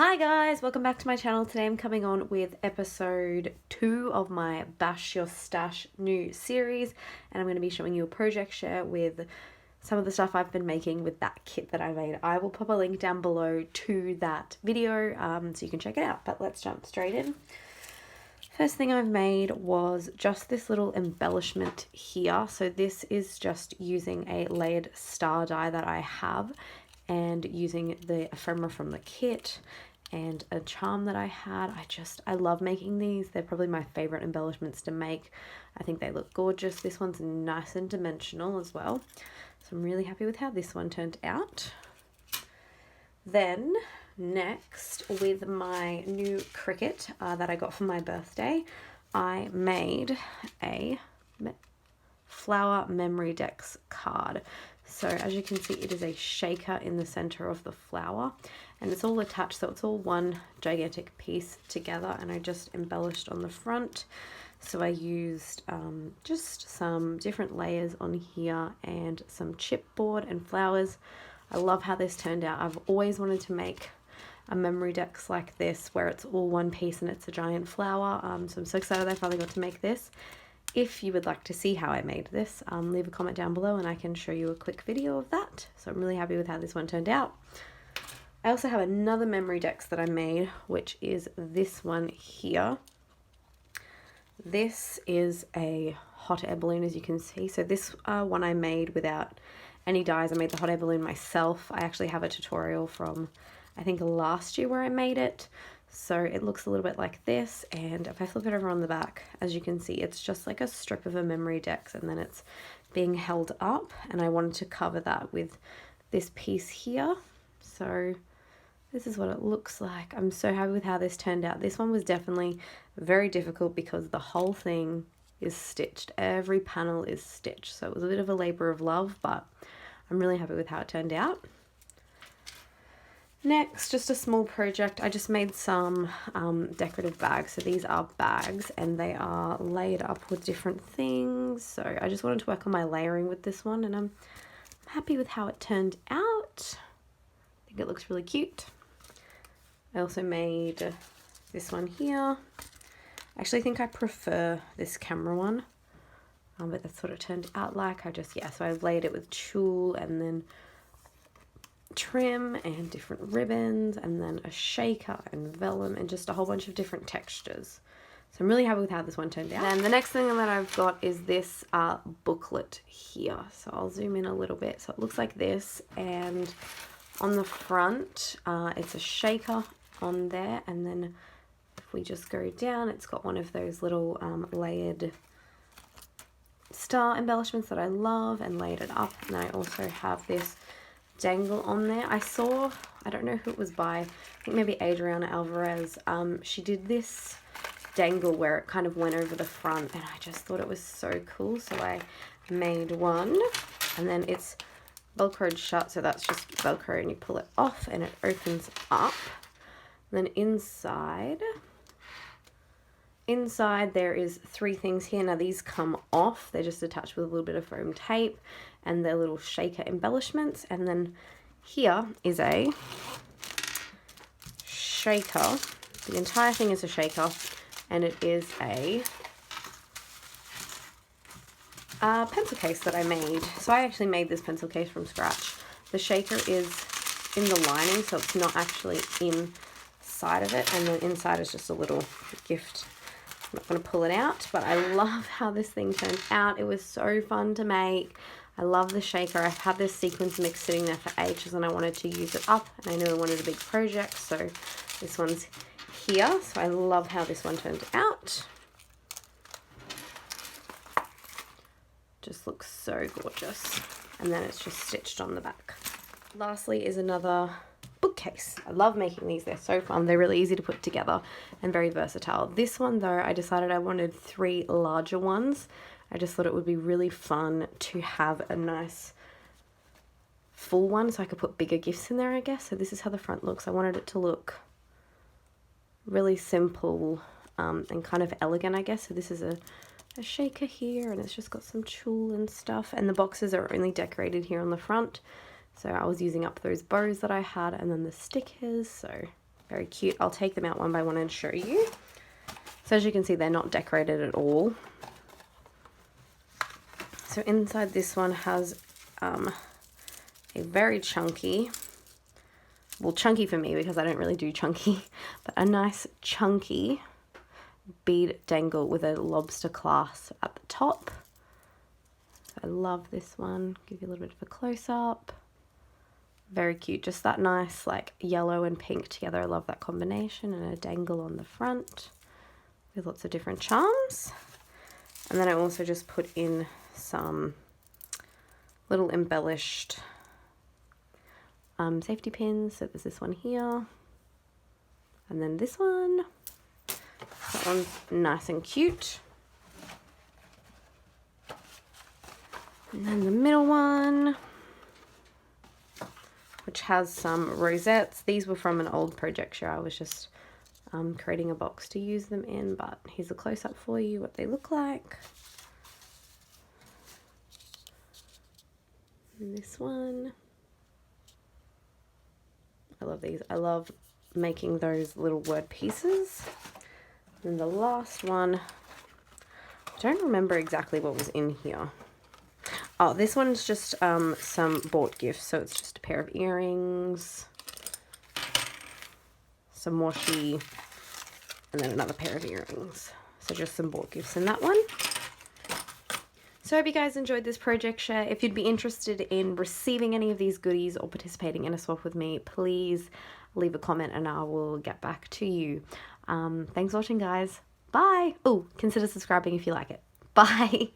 Hi guys, welcome back to my channel. Today I'm coming on with episode 2 of my Bash Your Stash new series, and I'm going to be showing you a project share with some of the stuff I've been making with that kit that I made. I will pop a link down below to that video so you can check it out, but let's jump straight in. First thing I've made was just this little embellishment here. So this is just using a layered star die that I have and using the ephemera from the kit and a charm that I had. I love making these. They're probably my favorite embellishments to make. I think they look gorgeous. This one's nice and dimensional as well. So I'm really happy with how this one turned out. Then next, with my new Cricut that I got for my birthday, I made a flower memory decks card. So as you can see, it is a shaker in the center of the flower and it's all attached, so it's all one gigantic piece together, and I just embellished on the front. So I used just some different layers on here and some chipboard and flowers. I love how this turned out. I've always wanted to make a memory decks like this where it's all one piece and it's a giant flower. So I'm so excited I finally got to make this. If you would like to see how I made this, leave a comment down below and I can show you a quick video of that. So I'm really happy with how this one turned out. I also have another memory decks that I made, which is this one here. This is a hot air balloon, as you can see. So this one I made without any dies. I made the hot air balloon myself. I actually have a tutorial from, I think, last year where I made it. So it looks a little bit like this, and if I flip it over on the back, as you can see, it's just like a strip of a memory decks and then it's being held up, and I wanted to cover that with this piece here. So this is what it looks like. I'm so happy with how this turned out. This one was definitely very difficult because the whole thing is stitched. Every panel is stitched, so it was a bit of a labor of love, but I'm really happy with how it turned out. Next, just a small project. I just made some decorative bags. So these are bags and they are layered up with different things. So I just wanted to work on my layering with this one, and I'm happy with how it turned out. I think it looks really cute. I also made this one here. I actually think I prefer this camera one, but that's what it turned out like. So I layered it with tulle and then trim and different ribbons and then a shaker and vellum and just a whole bunch of different textures. So I'm really happy with how this one turned out. And the next thing that I've got is this booklet here. So I'll zoom in a little bit. So it looks like this, and on the front it's a shaker on there, and then if we just go down, it's got one of those little layered star embellishments that I love and layered it up. And I also have this dangle on there. I don't know who it was by, I think maybe Adriana Alvarez. She did this dangle where it kind of went over the front, and I just thought it was so cool, so I made one. And then it's velcroed shut, so that's just velcro and you pull it off and it opens up. And then inside there is 3 things here. Now these come off, they're just attached with a little bit of foam tape, and they're little shaker embellishments. And then here is a shaker. The entire thing is a shaker, and it is a pencil case that I made. So I actually made this pencil case from scratch. The shaker is in the lining, so it's not actually inside of it, and then inside is just a little gift. I'm not going to pull it out, but I love how this thing turned out. It was so fun to make. I love the shaker. I've had this sequins mix sitting there for ages and I wanted to use it up, and I knew I wanted a big project, so this one's here. So I love how this one turned out. Just looks so gorgeous. And then it's just stitched on the back. Lastly is another bookcase. I love making these. They're so fun. They're really easy to put together and very versatile. This one though, I decided I wanted 3 larger ones. I just thought it would be really fun to have a nice full one so I could put bigger gifts in there, I guess. So this is how the front looks. I wanted it to look really simple and kind of elegant, I guess. So this is a shaker here, and it's just got some tulle and stuff, and the boxes are only decorated here on the front. So I was using up those bows that I had and then the stickers. So Very cute. I'll take them out one by one and show you. So as you can see, they're not decorated at all. So inside this one has a very chunky, well, chunky for me because I don't really do chunky, but a nice chunky bead dangle with a lobster clasp at the top. I love this one. Give you a little bit of a close-up. Very cute. Just that nice like yellow and pink together. I love that combination, and a dangle on the front with lots of different charms. And then I also just put in some little embellished safety pins. So there's this one here, and then this one. That one's nice and cute. And then the middle one, which has some rosettes. These were from an old project show. I was just creating a box to use them in, but here's a close-up for you, what they look like. And this one. I love these. I love making those little word pieces. And the last one, I don't remember exactly what was in here. Oh, this one's just some bought gifts. So it's just a pair of earrings, some washi, and then another pair of earrings. So just some bought gifts in that one. So I hope you guys enjoyed this project share. If you'd be interested in receiving any of these goodies or participating in a swap with me, please leave a comment and I will get back to you. Thanks for watching, guys. Bye. Oh, consider subscribing if you like it. Bye.